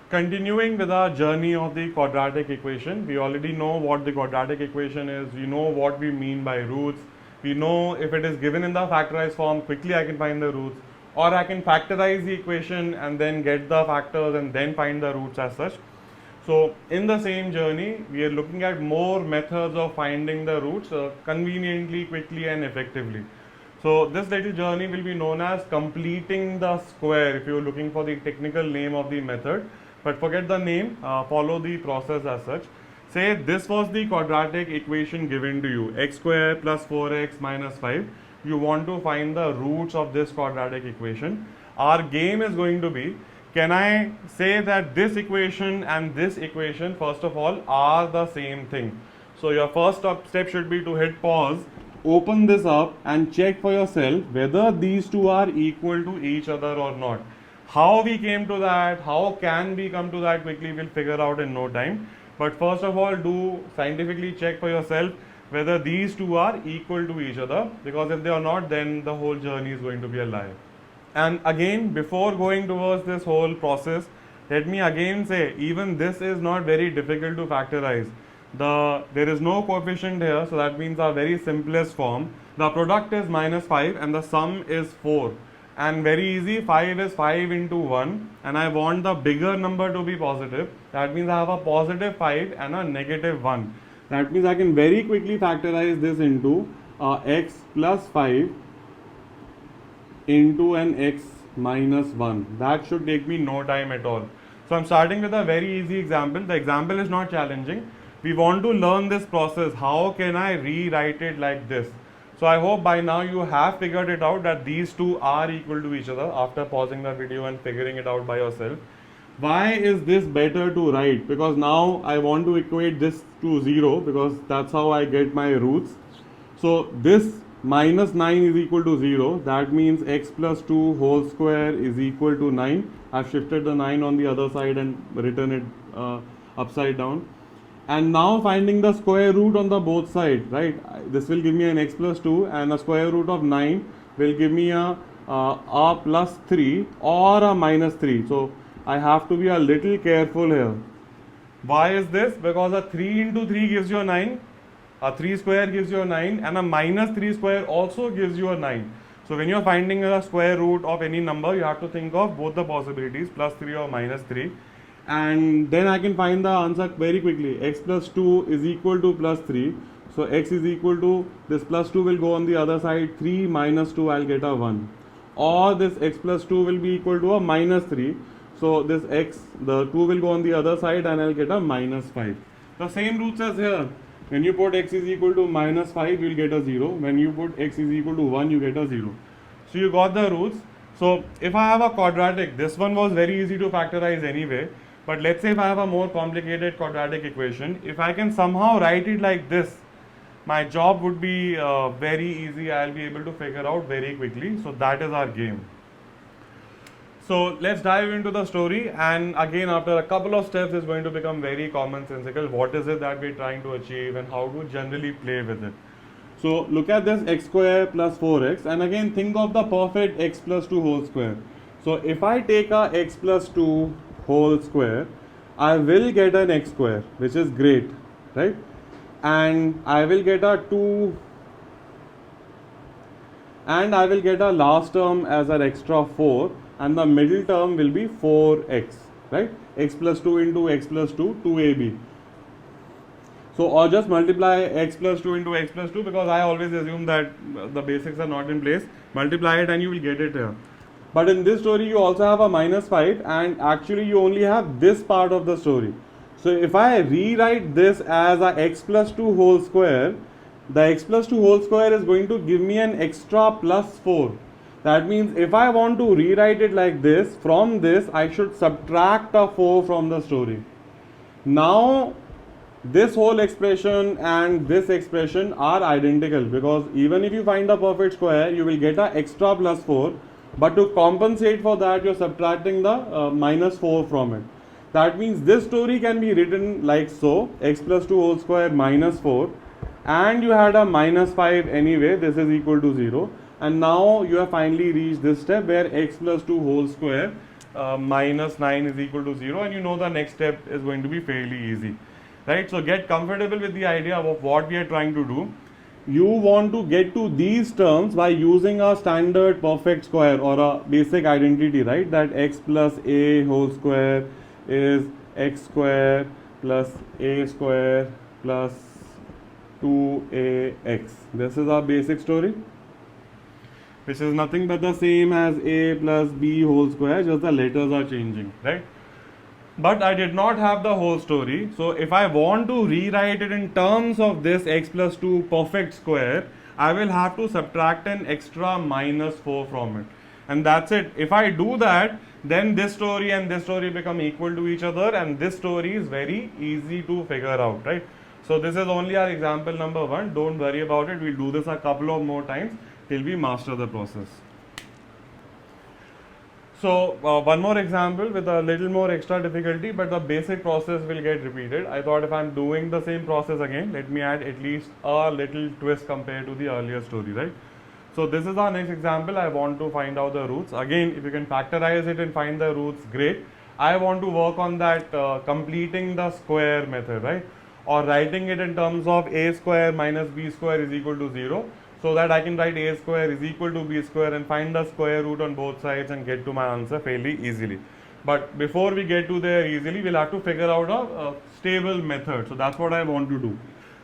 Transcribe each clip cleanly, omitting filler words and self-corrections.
Continuing with our journey of the quadratic equation, we already know what the quadratic equation is, we know what we mean by roots, we know if it is given in the factorized form, quickly I can find the roots, or I can factorize the equation and then get the factors and then find the roots as such. So in the same journey, we are looking at more methods of finding the roots conveniently, quickly and effectively. So this little journey will be known as completing the square if you are looking for the technical name of the method. But forget the name, follow the process as such. Say this was the quadratic equation given to you, x square plus 4x minus 5. You want to find the roots of this quadratic equation. Our game is going to be, can I say that this equation and this equation first of all are the same thing? So your first step should be to hit pause, open this up and check for yourself whether these two are equal to each other or not. How we came to that, how can we come to that quickly, we'll figure out in no time. But first of all, do scientifically check for yourself whether these two are equal to each other, because if they are not, then the whole journey is going to be a lie. And again, before going towards this whole process, let me again say, even this is not very difficult to factorize. There is no coefficient here, so that means our very simplest form. The product is minus 5 and the sum is 4. And very easy, 5 is 5 into 1 and I want the bigger number to be positive. That means I have a positive 5 and a negative 1. That means I can very quickly factorize this into x plus 5 into an x minus 1. That should take me no time at all. So I'm starting with a very easy example. The example is not challenging. We want to learn this process. How can I rewrite it like this? So I hope by now you have figured it out that these two are equal to each other after pausing the video and figuring it out by yourself. Why is this better to write? Because now I want to equate this to 0 because that's how I get my roots. So this minus 9 is equal to 0. That means x plus 2 whole square is equal to 9. I've shifted the 9 on the other side and written it upside down. And now finding the square root on the both sides, right? This will give me an x plus 2 and a square root of 9 will give me a plus 3 or a minus 3. So I have to be a little careful here. Why is this? Because a 3 into 3 gives you a 9, a 3 square gives you a 9 and a minus 3 square also gives you a 9. So when you are finding a square root of any number, you have to think of both the possibilities, plus 3 or minus 3. And then I can find the answer very quickly. X plus 2 is equal to plus 3. So x is equal to, this plus 2 will go on the other side, 3 minus 2, I'll get a 1. Or this x plus 2 will be equal to a minus 3. So this x, the 2 will go on the other side and I'll get a minus 5. The same roots as here. When you put x is equal to minus 5, you will get a 0. When you put x is equal to 1, you get a 0. So you got the roots. So if I have a quadratic, this one was very easy to factorize anyway. But let's say if I have a more complicated quadratic equation, if I can somehow write it like this, my job would be very easy. I'll be able to figure out very quickly. So that is our game. So let's dive into the story, and again after a couple of steps it's going to become very commonsensical. What is it that we're trying to achieve and how to generally play with it. So look at this x square plus 4x, and again think of the perfect x plus 2 whole square. So if I take a x plus 2 whole square, I will get an x square, which is great, right? And I will get a 2, and I will get a last term as an extra 4, and the middle term will be 4x, right? X plus 2 into x plus 2, 2ab. So or just multiply x plus 2 into x plus 2, because I always assume that the basics are not in place. Multiply it and you will get it here. But in this story you also have a minus 5, and actually you only have this part of the story. So if I rewrite this as a x plus 2 whole square, the x plus 2 whole square is going to give me an extra plus 4. That means if I want to rewrite it like this, from this I should subtract a 4 from the story. Now this whole expression and this expression are identical, because even if you find the perfect square, you will get an extra plus 4, but to compensate for that you are subtracting the minus 4 from it. That means this story can be written like so: x plus 2 whole square minus 4, and you had a minus 5 anyway, this is equal to 0, and now you have finally reached this step where x plus 2 whole square minus 9 is equal to 0, and you know the next step is going to be fairly easy, right? So get comfortable with the idea of what we are trying to do. You want to get to these terms by using a standard perfect square or a basic identity, right? That x plus a whole square is x square plus a square plus 2ax. This is our basic story, which is nothing but the same as a plus b whole square, just the letters are changing, right? But I did not have the whole story. So if I want to rewrite it in terms of this x plus 2 perfect square, I will have to subtract an extra minus 4 from it. And that's it. If I do that, then this story and this story become equal to each other, and this story is very easy to figure out, right? So this is only our example number 1. Don't worry about it. We'll do this a couple of more times till we master the process. So one more example with a little more extra difficulty, but the basic process will get repeated. I thought if I'm doing the same process again, let me add at least a little twist compared to the earlier story, right? So this is our next example. I want to find out the roots. Again, if you can factorize it and find the roots, great. I want to work on that completing the square method, right? Or writing it in terms of a square minus b square is equal to 0. So that I can write a square is equal to b square and find the square root on both sides and get to my answer fairly easily. But before we get to there easily, we'll have to figure out a stable method. So that's what I want to do.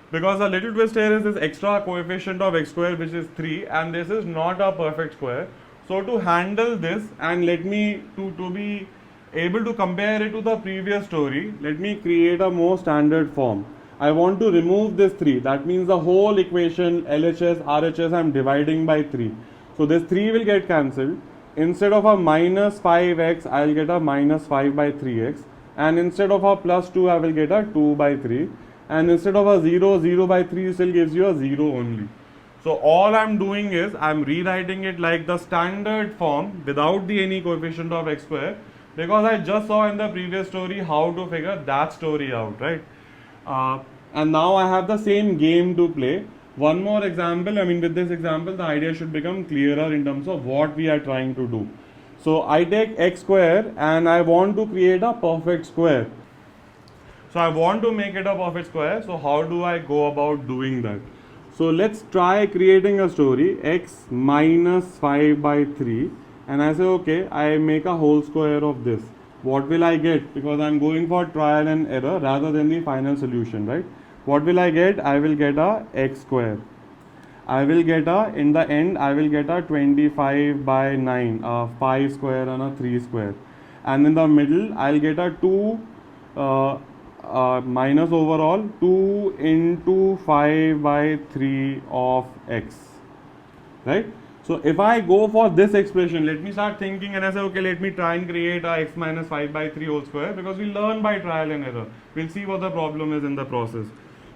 Because a little twist here is this extra coefficient of x square, which is 3, and this is not a perfect square. So to handle this, and let me to be able to compare it to the previous story, let me create a more standard form. I want to remove this 3. That means the whole equation LHS, RHS I am dividing by 3. So this 3 will get cancelled. Instead of a minus 5x, I will get a minus 5 by 3x. And instead of a plus 2, I will get a 2 by 3. And instead of a 0, 0 by 3 still gives you a 0 only. So all I am doing is I am rewriting it like the standard form without the any coefficient of x square, because I just saw in the previous story how to figure that story out, right? And now I have the same game to play. One more example. I mean, with this example, the idea should become clearer in terms of what we are trying to do. So I take x square and I want to create a perfect square. So I want to make it a perfect square. So how do I go about doing that? So let's try creating a story x minus 5 by 3, and I say okay, I make a whole square of this. What will I get? Because I'm going for trial and error rather than the final solution, right? What will I get? I will get a x square. I will get a, in the end, I will get a 25 by 9, a 5 square and a 3 square. And in the middle, I'll get a 2 minus overall 2 into 5 by 3 of x, right? So if I go for this expression, let me start thinking and I say, okay, let me try and create a x minus 5 by 3 whole square, because we learn by trial and error. We'll see what the problem is in the process.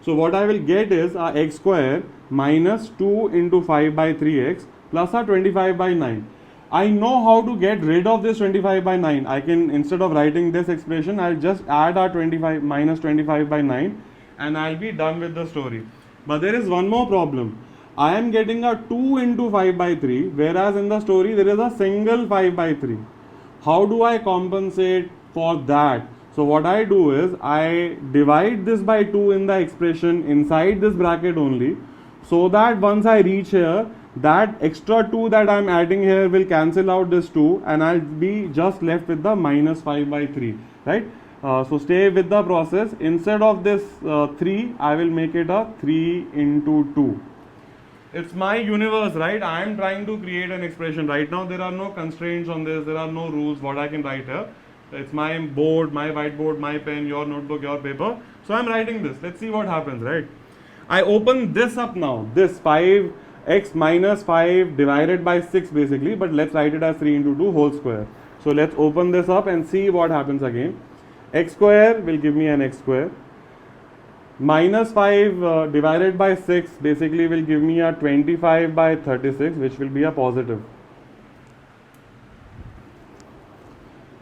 So what I will get is a x square minus 2 into 5 by 3x plus a 25 by 9. I know how to get rid of this 25 by 9. I can, instead of writing this expression, I'll just add a 25 minus 25 by 9 and I'll be done with the story. But there is one more problem. I am getting a 2 into 5 by 3, whereas in the story there is a single 5 by 3. How do I compensate for that? So what I do is I divide this by 2 in the expression inside this bracket only, so that once I reach here, that extra 2 that I am adding here will cancel out this 2 and I'll be just left with the minus 5 by 3, right? So stay with the process. Instead of this 3, I will make it a 3 into 2. It's my universe, right? I am trying to create an expression. Right now there are no constraints on this, there are no rules what I can write here. It's my board, my whiteboard, my pen, your notebook, your paper. So I'm writing this. Let's see what happens, right? I open this up now. This 5x minus 5 divided by 6 basically, but let's write it as 3 into 2 whole square. So let's open this up and see what happens again. X square will give me an x square. Minus 5 divided by 6 basically will give me a 25 by 36, which will be a positive.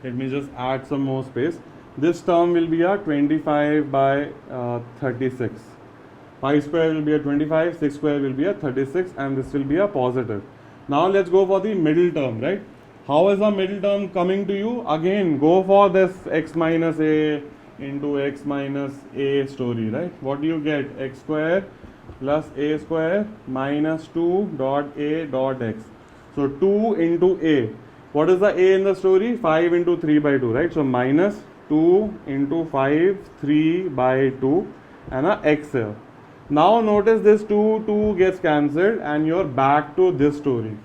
Let me just add some more space. This term will be a 25 by 36. 5 square will be a 25, 6 square will be a 36, and this will be a positive. Now let's go for the middle term, right? How is the middle term coming to you? Again, go for this x minus a into x minus a story, right? What do you get? X square plus a square minus 2 dot a dot x. So 2 into a. What is the a in the story? 5 into 3 by 2, right? So minus 2 into 5, 3 by 2 and a x here. Now notice this 2 gets cancelled and you're back to this story.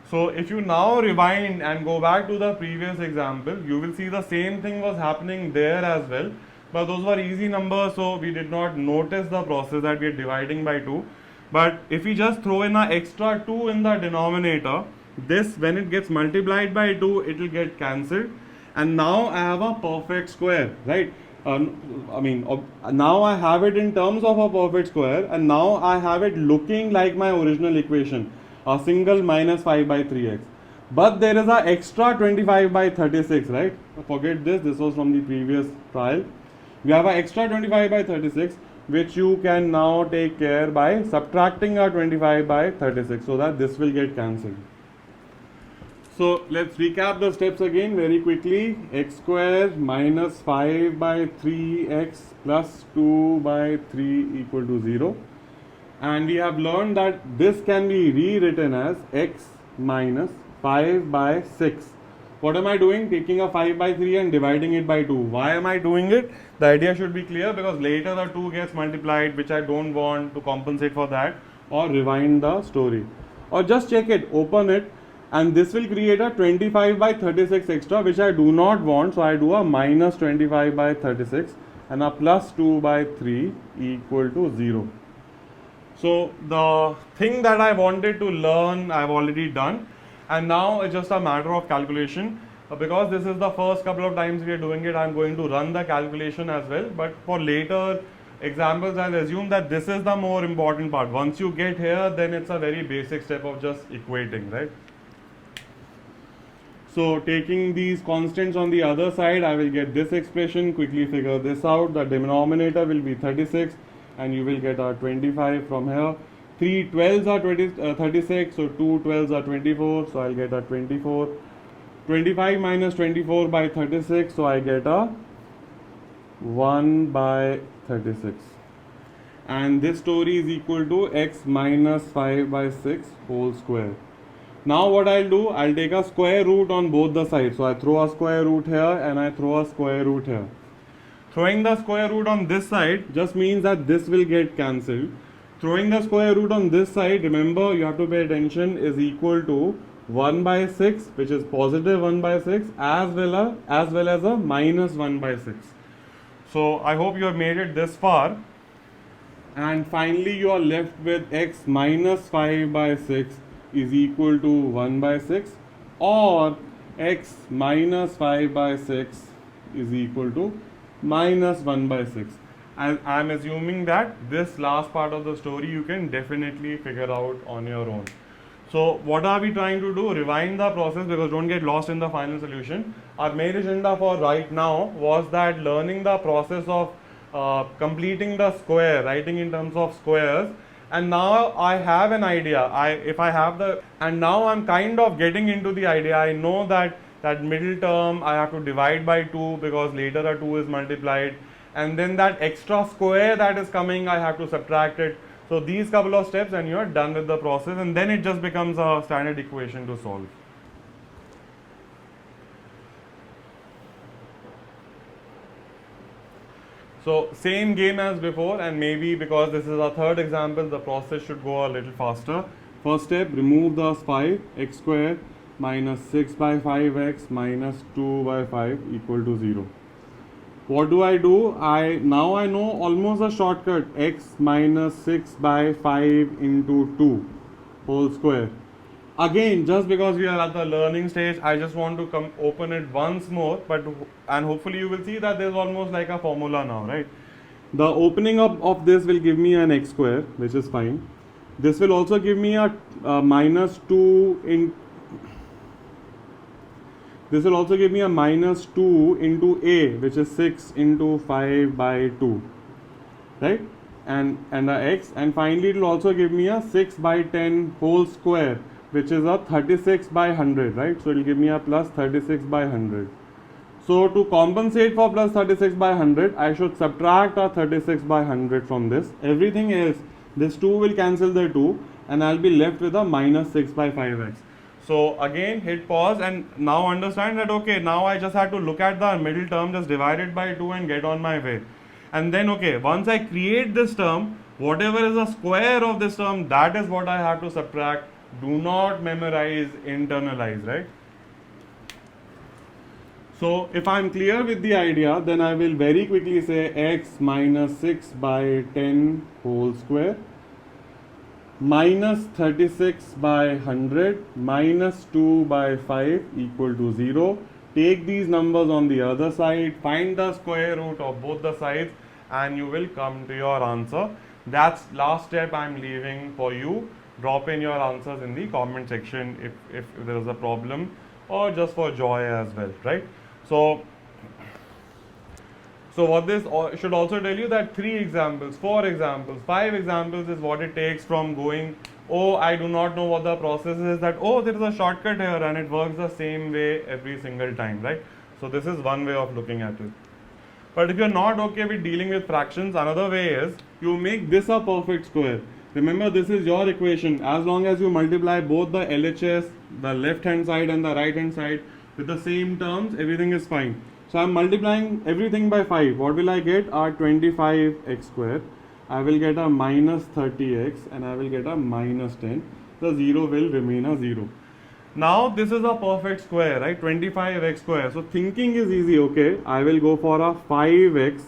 So if you now rewind and go back to the previous example, you will see the same thing was happening there as well. But those were easy numbers, so we did not notice the process that we are dividing by 2. But if we just throw in an extra 2 in the denominator, this when it gets multiplied by 2, it will get cancelled. And now I have a perfect square, right? Now I have it in terms of a perfect square, and now I have it looking like my original equation, a single minus 5 by 3x. But there is an extra 25 by 36, right? Forget this, this was from the previous trial. We have an extra 25 by 36, which you can now take care by subtracting a 25 by 36, so that this will get cancelled. So let's recap the steps again very quickly. X square minus 5 by 3x plus 2 by 3 equal to 0. And we have learned that this can be rewritten as x minus 5 by 6. What am I doing? Taking a 5 by 3 and dividing it by 2. Why am I doing it? The idea should be clear, because later the 2 gets multiplied, which I don't want to compensate for that, or rewind the story. Or just check it, open it, and this will create a 25 by 36 extra, which I do not want. So I do a minus 25 by 36 and a plus 2 by 3 equal to 0. So the thing that I wanted to learn, I've already done, and now it's just a matter of calculation. Because this is the first couple of times we are doing it, I'm going to run the calculation as well. But for later examples, I'll assume that this is the more important part. Once you get here, then it's a very basic step of just equating, right? So taking these constants on the other side, I will get this expression. Quickly figure this out. The denominator will be 36 and you will get a 25 from here. 3 12s are 36, so 2 12s are 24, so I'll get a 24. 25 minus 24 by 36, so I get a 1 by 36. And this story is equal to x minus 5 by 6 whole square. Now what I'll do, I'll take a square root on both the sides. So I throw a square root here and I throw a square root here. Throwing the square root on this side just means that this will get cancelled. Throwing the square root on this side, remember you have to pay attention, is equal to 1 by 6, which is positive 1 by 6, as well as a minus 1 by 6. So I hope you have made it this far. And finally you are left with x minus 5 by 6 is equal to 1 by 6, or x minus 5 by 6 is equal to minus 1 by 6. I am assuming that this last part of the story you can definitely figure out on your own. So what are we trying to do? Rewind the process, because don't get lost in the final solution. Our main agenda for right now was that learning the process of completing the square, writing in terms of squares. And now I have an idea. And now I'm kind of getting into the idea. I know that middle term I have to divide by 2, because later the 2 is multiplied, and then that extra square that is coming, I have to subtract it. So these couple of steps and you are done with the process, and then it just becomes a standard equation to solve. So same game as before, and maybe because this is our third example, the process should go a little faster. First step, remove the 5, x square minus 6 by 5x minus 2 by 5 equal to 0. What do? Now I know almost a shortcut, x minus 6 by 5 into 2 whole square. Again, just because we are at the learning stage, I just want to open it once more, and hopefully you will see that there's almost like a formula now, right? The opening up of this will give me an x square, which is fine. This will also give me a minus 2 in. This will also give me a minus 2 into a, which is 6 into 5 by 2, right? And the x, and finally it will also give me a 6 by 10 whole square, which is a 36 by 100, right? So it will give me a plus 36 by 100. So to compensate for plus 36 by 100, I should subtract a 36 by 100 from this. Everything else, this 2 will cancel the 2 and I'll be left with a minus 6 by 5x. So again hit pause and now understand that okay, now I just had to look at the middle term, just divide it by 2 and get on my way. And then okay, once I create this term, whatever is the square of this term, that is what I have to subtract. Do not memorize, internalize, right? So if I am clear with the idea, then I will very quickly say x minus 6 by 10 whole square minus 36 by 100 minus 2 by 5 equal to 0. Take these numbers on the other side, find the square root of both the sides and you will come to your answer. That's last step I'm leaving for you. Drop in your answers in the comment section if there is a problem or just for joy as well, right? So what this should also tell you that 3 examples, 4 examples, 5 examples is what it takes from going, oh, I do not know what the process is, that, oh, there is a shortcut here and it works the same way every single time, right? So this is one way of looking at it. But if you're not okay with dealing with fractions, another way is you make this a perfect square. Remember, this is your equation. As long as you multiply both the LHS, the left hand side and the right hand side with the same terms, everything is fine. So I am multiplying everything by 5. What will I get? 25x square. I will get a minus 30x and I will get a minus 10. The 0 will remain a 0. Now this is a perfect square, right? 25x square. So thinking is easy, okay? I will go for a 5x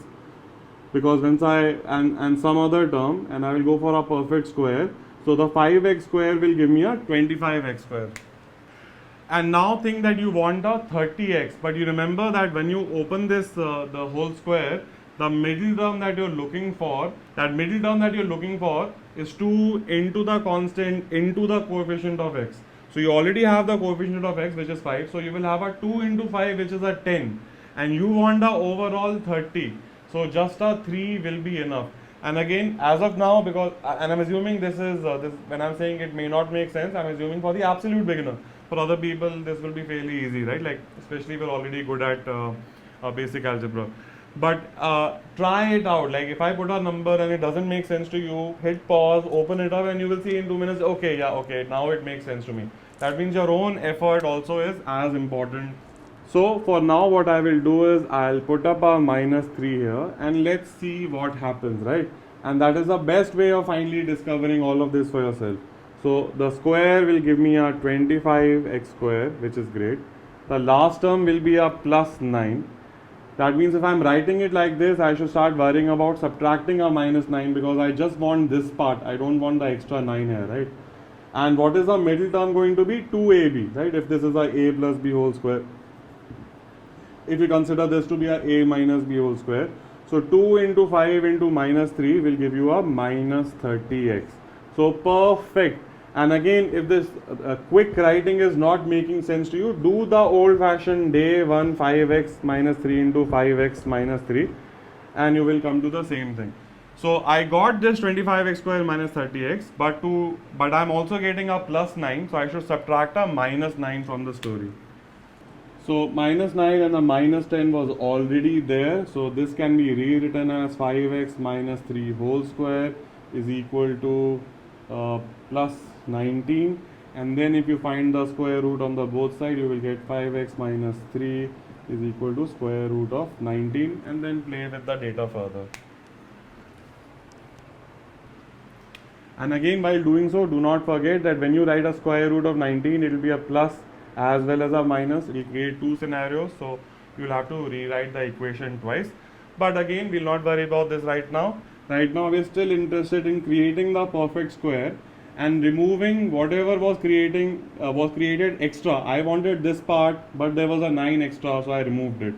because once and some other term and I will go for a perfect square. So the 5x square will give me a 25x square. And now think that you want a 30x, but you remember that when you open this the whole square, the middle term that you're looking for, is 2 into the constant into the coefficient of x. So you already have the coefficient of x, which is 5. So you will have a 2 into 5, which is a 10, and you want the overall 30. So just a 3 will be enough. And again, as of now, because and I'm assuming this is this when I'm saying it may not make sense, I'm assuming for the absolute beginner. For other people, this will be fairly easy, right? Like especially if you're already good at basic algebra. But try it out. Like if I put a number and it doesn't make sense to you, hit pause, open it up, and you will see in 2 minutes. Okay, yeah, okay, now it makes sense to me. That means your own effort also is as important. So for now, what I will do is I'll put up a minus 3 here, and let's see what happens, right? And that is the best way of finally discovering all of this for yourself. So the square will give me a 25x square, which is great. The last term will be a plus 9. That means if I'm writing it like this, I should start worrying about subtracting a minus 9 because I just want this part. I don't want the extra 9 here, right? And what is the middle term going to be? 2ab, right? If this is a plus b whole square. If you consider this to be a minus b whole square. So 2 into 5 into minus 3 will give you a minus 30x. So perfect. And again, if this quick writing is not making sense to you, do the old fashioned day 1 5x minus 3 into 5x minus 3 and you will come to the same thing. So I got this 25x square minus 30x, but I'm also getting a plus 9, so I should subtract a minus 9 from the story. So minus 9 and a minus 10 was already there, so this can be rewritten as 5x minus 3 whole square is equal to plus 19, and then if you find the square root on the both sides, you will get 5x minus 3 is equal to square root of 19, and then play with the data further. And again, while doing so, do not forget that when you write a square root of 19, it will be a plus as well as a minus. It will create 2 scenarios, so you will have to rewrite the equation twice. But again, we will not worry about this right now. Right now, we are still interested in creating the perfect square and removing whatever was created extra. I wanted this part, but there was a 9 extra, so I removed it.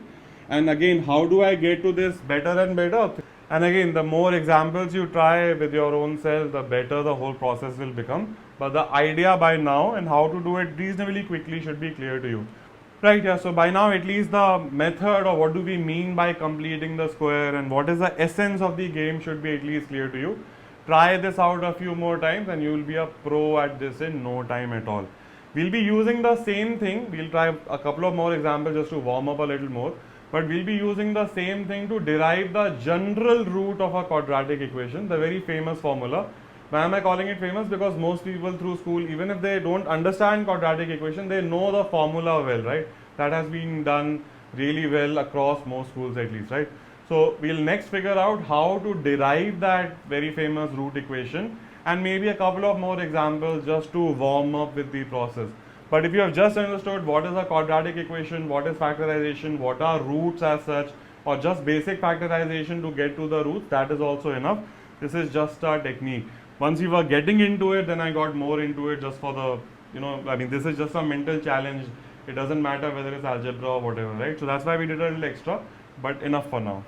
And again, how do I get to this better and better? And again, the more examples you try with your own self, the better the whole process will become. But the idea by now and how to do it reasonably quickly should be clear to you. Right, yeah, so by now at least the method or what do we mean by completing the square and what is the essence of the game should be at least clear to you. Try this out a few more times and you will be a pro at this in no time at all. We'll be using the same thing. We'll try a couple of more examples just to warm up a little more. But we'll be using the same thing to derive the general root of a quadratic equation, the very famous formula. Why am I calling it famous? Because most people through school, even if they don't understand quadratic equation, they know the formula well, right? That has been done really well across most schools at least, right? So we'll next figure out how to derive that very famous root equation and maybe a couple of more examples just to warm up with the process. But if you have just understood what is a quadratic equation, what is factorization, what are roots as such, or just basic factorization to get to the roots, that is also enough. This is just a technique. Once you were getting into it, then I got more into it just for the, I mean, this is just a mental challenge. It doesn't matter whether it's algebra or whatever, right? So that's why we did a little extra, but enough for now.